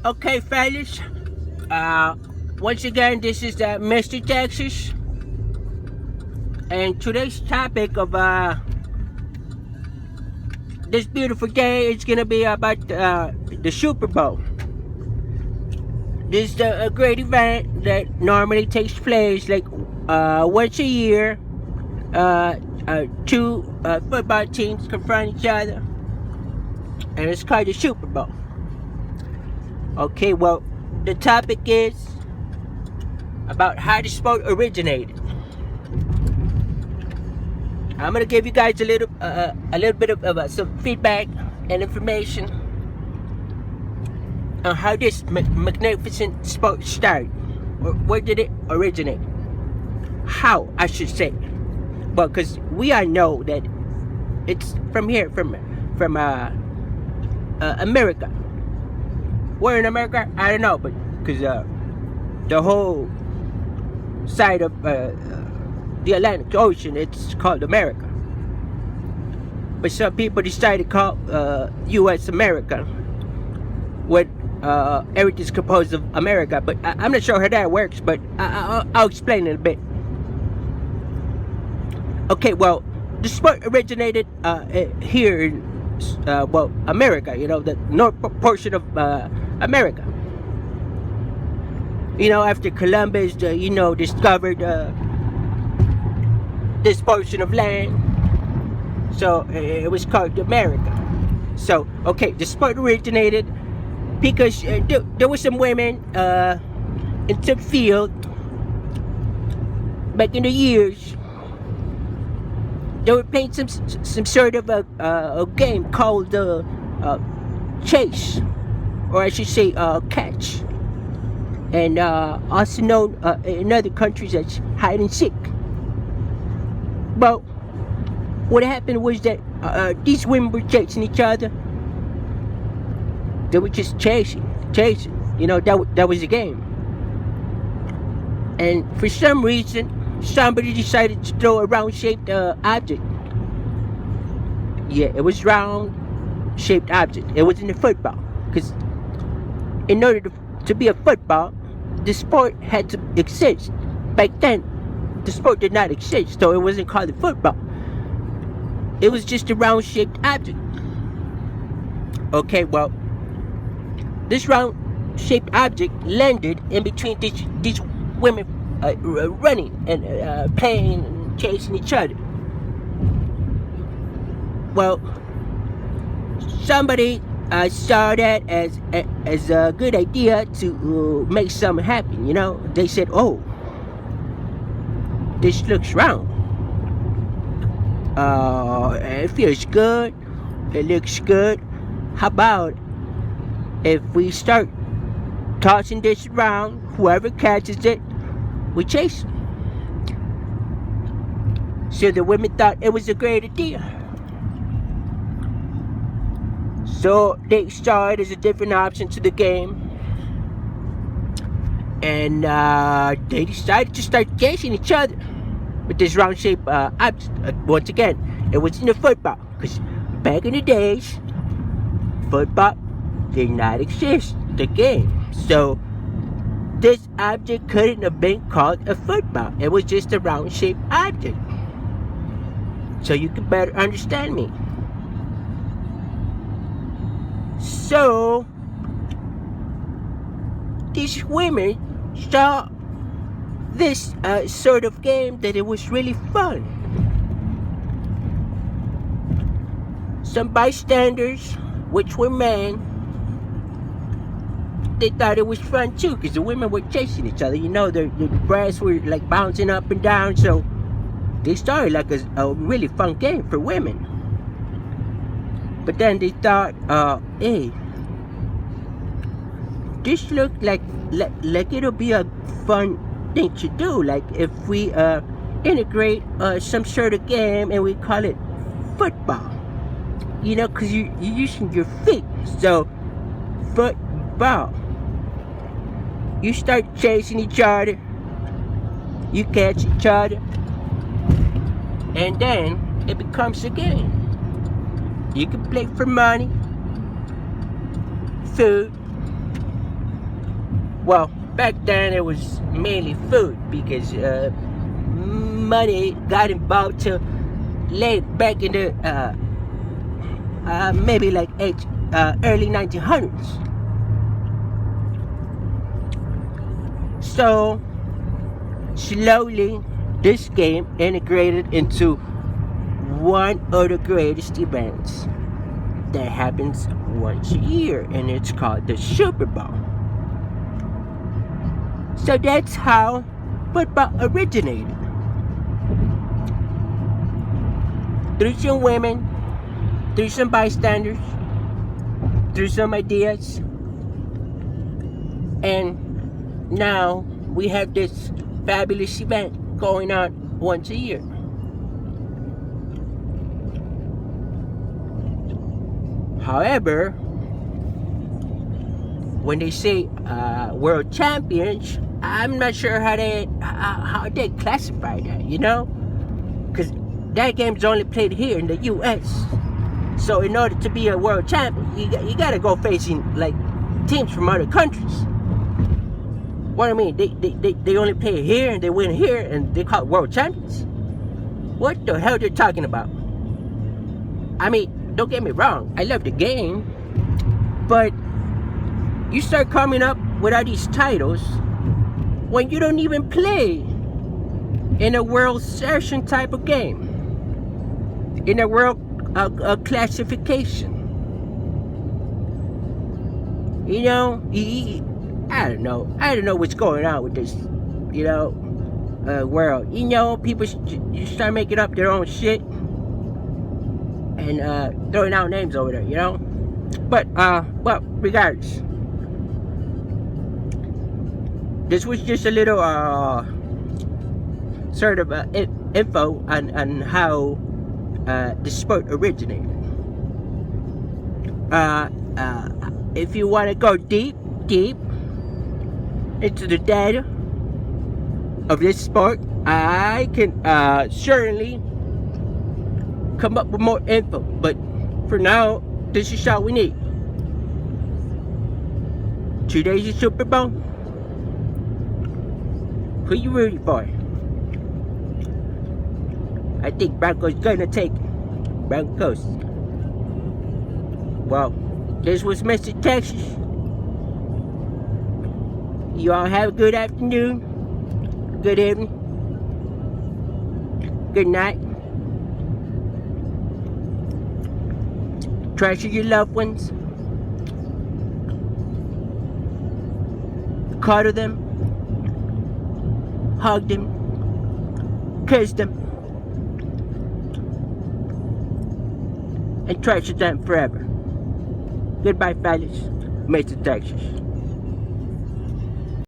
Okay, fellas. Uh, Once again, this is Mr. Texas, and today's topic of this beautiful day is gonna be about the Super Bowl. This is a great event that normally takes place like once a year. Two football teams confront each other, and it's called the Super Bowl. Okay, well, the topic is about how the sport originated. I'm gonna give you guys a little bit of some feedback and information on how this magnificent sport started, or where did it originate? How, I should say. Well, because we all know that it's from here, from America. Where in America? I don't know, but because the whole side of the Atlantic Ocean, it's called America. But some people decided to call U.S. America, when everything's composed of America. But I'm not sure how that works, but I'll explain it a bit. Okay, well, the sport originated here in, America, the north portion of America. After Columbus, discovered this portion of land, so it was called America. So, okay, the sport originated because there were some women in the field back in the years. They were playing some sort of a game called chase, or I should say catch, and also known in other countries as hide and seek. But what happened was that these women were chasing each other. They were just chasing. That was the game. And for some reason, somebody decided to throw a round-shaped object. Yeah, it was round-shaped object. It wasn't a football, because in order to be a football, the sport had to exist. Back then, the sport did not exist, so it wasn't called a football. It was just a round-shaped object. Okay, well, this round-shaped object landed in between these women running and playing and chasing each other. Well, somebody saw that as a good idea to make something happen. They said, "Oh, this looks round. It feels good. It looks good. How about if we start tossing this around? Whoever catches it, we chase them." So the women thought it was a great idea. So they saw it as a different option to the game, and they decided to start chasing each other with this round-shaped object. Once again, it wasn't a football, because back in the days, football did not exist, the game. So this object couldn't have been called a football. It was just a round-shaped object. So you can better understand me. So these women saw this sort of game, that it was really fun. Some bystanders, which were men, they thought it was fun too, because the women were chasing each other. Their breasts were like bouncing up and down, so they started like a really fun game for women. But then they thought, hey, this looked like it'll be a fun thing to do. Like if we integrate some sort of game and we call it football. Because you're using your feet. So, football. You start chasing each other. You catch each other. And then it becomes a game. You can play for money, food, Well, back then it was mainly food because money got involved to late back in the maybe like early 1900s. So slowly this game integrated into one of the greatest events that happens once a year, and it's called the Super Bowl. So that's how football originated. Through some women, through some bystanders, through some ideas, and now we have this fabulous event going on once a year. However, when they say world champions, I'm not sure how they classify that, you know, because that game's only played here in the U.S. So in order to be a world champion, you gotta go facing like teams from other countries. What I mean, they only play here and they win here and they call it world champions. What the hell they're talking about? I mean, don't get me wrong, I love the game, but you start coming up with all these titles when you don't even play in a world session type of game, in a world classification. You know, I don't know what's going on with this, you know, world. You know, people you start making up their own shit and throwing out names over there, you know. But well, regardless, this was just a little sort of info on how the sport originated. If you want to go deep into the data of this sport, I can certainly come up with more info, but for now, this is all we need. Today's Super Bowl. Who you rooting for? I think Broncos gonna take it. Broncos. Well, this was Mr. Texas. You all have a good afternoon, good evening, good night. Treasure your loved ones. Cuddle them. Hug them. Kiss them. And treasure them forever. Goodbye, fellas. Mr. Texas.